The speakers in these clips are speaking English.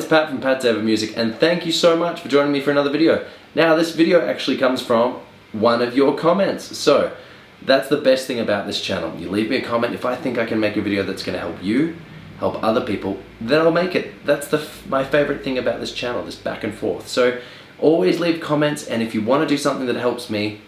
it's Pat from Pat's Ever Music, and thank you so much for joining me for another video. Now, this video actually comes from one of your comments, so that's the best thing about this channel. You leave me a comment. If I think I can make a video that's going to help you, help other people, then I'll make it. That's my favorite thing about this channel, this back and forth. So always leave comments, and if you want to do something that helps me,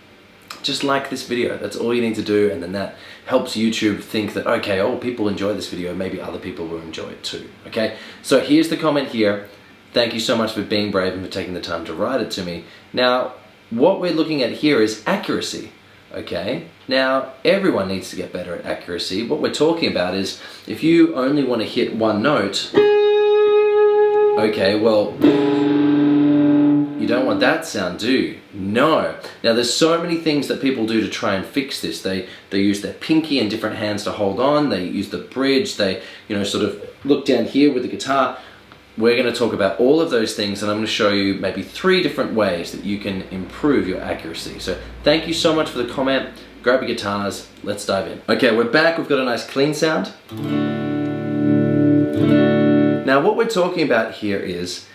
just like this video. That's all you need to do, and then that helps YouTube think that, okay, oh, people enjoy this video, maybe other people will enjoy it too, okay? So here's the comment here. Thank you so much for being brave and for taking the time to write it to me. Now, what we're looking at here is accuracy, okay? Now, everyone needs to get better at accuracy. What we're talking about is, if you only want to hit one note, okay, well, you don't want that sound, do you? No. Now, there's so many things that people do to try and fix this. They use their pinky and different hands to hold on. They use the bridge. They, sort of look down here with the guitar. We're going to talk about all of those things, and I'm going to show you maybe 3 different ways that you can improve your accuracy. So thank you so much for the comment. Grab your guitars. Let's dive in. Okay, we're back. We've got a nice clean sound. Now, what we're talking about here is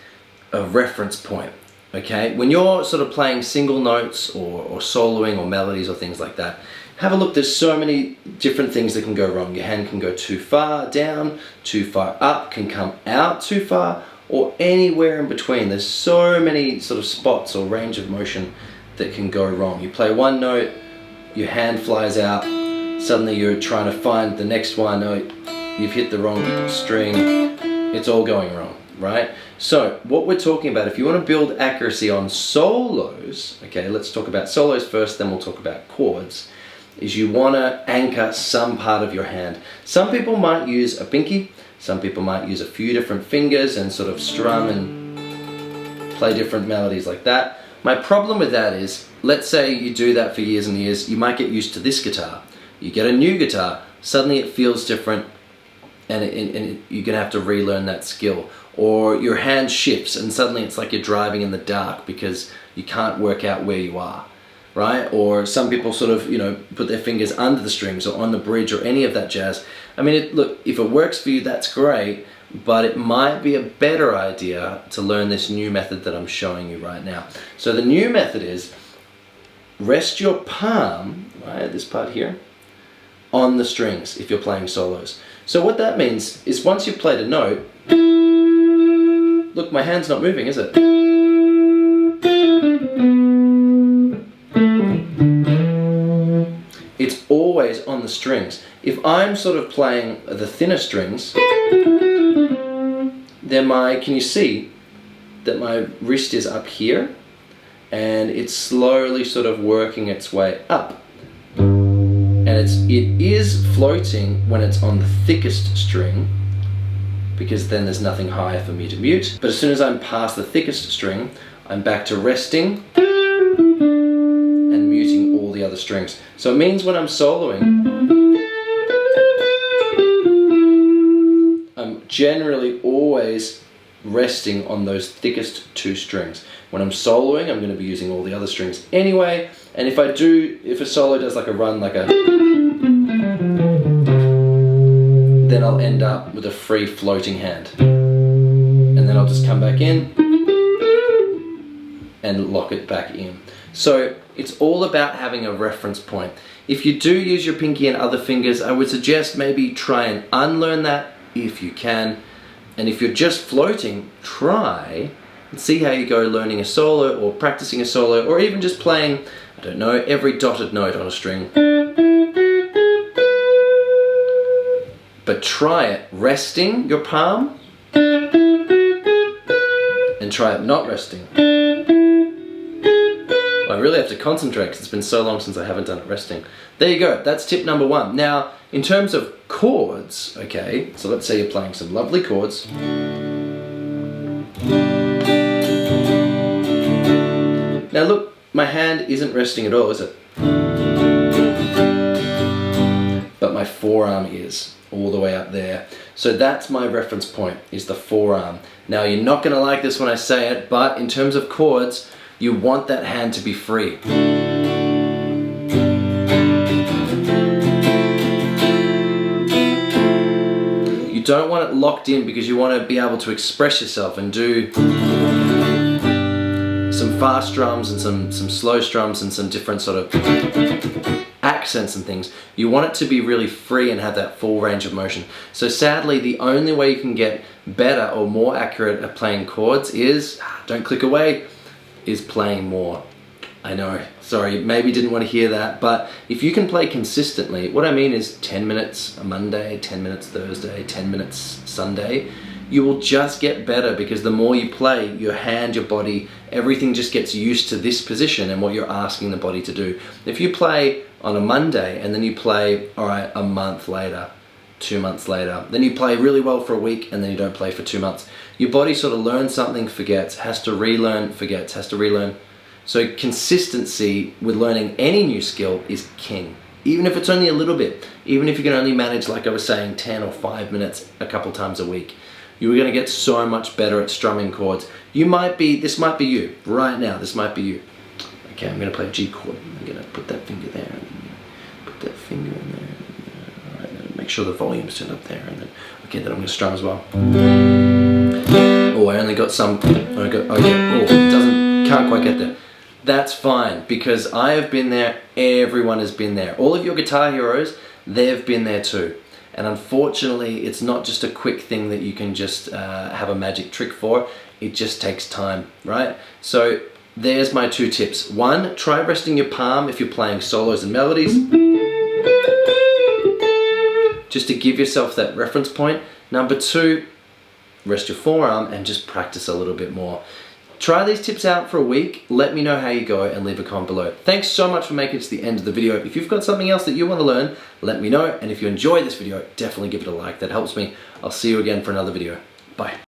a reference point. Okay, when you're sort of playing single notes or soloing or melodies or things like that, have a look. There's so many different things that can go wrong. Your hand can go too far down, too far up, can come out too far, or anywhere in between. There's so many sort of spots or range of motion that can go wrong. You play one note, your hand flies out, suddenly you're trying to find the next one, oh, you've hit the wrong string, it's all going wrong. Right? So what we're talking about, if you want to build accuracy on solos, okay, let's talk about solos first, then we'll talk about chords, is you want to anchor some part of your hand. Some people might use a pinky, some people might use a few different fingers and sort of strum and play different melodies like that. My problem with that is, let's say you do that for years and years, you might get used to this guitar. You get a new guitar, suddenly it feels different, and you're going to have to relearn that skill. Or your hand shifts and suddenly it's like you're driving in the dark because you can't work out where you are, right? Or some people sort of, put their fingers under the strings or on the bridge or any of that jazz. I mean, look, if it works for you, that's great, but it might be a better idea to learn this new method that I'm showing you right now. So the new method is rest your palm, right, this part here, on the strings if you're playing solos. So what that means is once you've played a note, look, my hand's not moving, is it? It's always on the strings. If I'm sort of playing the thinner strings, then can you see that my wrist is up here? And it's slowly sort of working its way up. And it is floating when it's on the thickest string, because then there's nothing higher for me to mute. But as soon as I'm past the thickest string, I'm back to resting and muting all the other strings. So it means when I'm soloing, I'm generally always resting on those thickest 2 strings. When I'm soloing, I'm going to be using all the other strings anyway. And if a solo does like a run, like a, then I'll end up with a free floating hand. And then I'll just come back in and lock it back in. So it's all about having a reference point. If you do use your pinky and other fingers, I would suggest maybe try and unlearn that if you can. And if you're just floating, try and see how you go learning a solo or practicing a solo, or even just playing, I don't know, every dotted note on a string. But try it resting your palm, and try it not resting. I really have to concentrate because it's been so long since I haven't done it resting. There you go, that's tip number 1. Now, in terms of chords, okay, so let's say you're playing some lovely chords. Now look, my hand isn't resting at all, is it? But my forearm is, all the way up there. So that's my reference point, is the forearm. Now you're not going to like this when I say it, but in terms of chords, you want that hand to be free. You You don't want it locked in because you want to be able to express yourself and do some fast drums and some slow strums and some different sort of accents and things. You want it to be really free and have that full range of motion. So sadly, the only way you can get better or more accurate at playing chords is, don't click away, is playing more. I know, sorry, maybe didn't want to hear that, but if you can play consistently, what I mean is 10 minutes a Monday, 10 minutes Thursday, 10 minutes Sunday, you will just get better because the more you play, your hand, your body, everything just gets used to this position and what you're asking the body to do. If you play on a Monday and then you play, all right, a month later, 2 months later, then you play really well for a week and then you don't play for 2 months, your body sort of learns something, forgets, has to relearn, forgets, has to relearn. So consistency with learning any new skill is king. Even if it's only a little bit, even if you can only manage, like I was saying, 10 or 5 minutes a couple times a week, you're gonna get so much better at strumming chords. This might be you, right now, this might be you. Okay, I'm gonna play a G chord. I'm gonna put that finger there, and put that finger in there. All right, then make sure the volume's turned up there, and then, okay, then I'm gonna strum as well. Oh, I only got some, can't quite get there. That's fine, because I have been there, everyone has been there. All of your guitar heroes, they've been there too. And unfortunately, it's not just a quick thing that you can just have a magic trick for. It just takes time, right? So there's my 2 tips. 1, try resting your palm if you're playing solos and melodies, just to give yourself that reference point. Number 2, rest your forearm and just practice a little bit more. Try these tips out for a week, let me know how you go and leave a comment below. Thanks so much for making it to the end of the video. If you've got something else that you want to learn, let me know. And if you enjoyed this video, definitely give it a like, that helps me. I'll see you again for another video. Bye.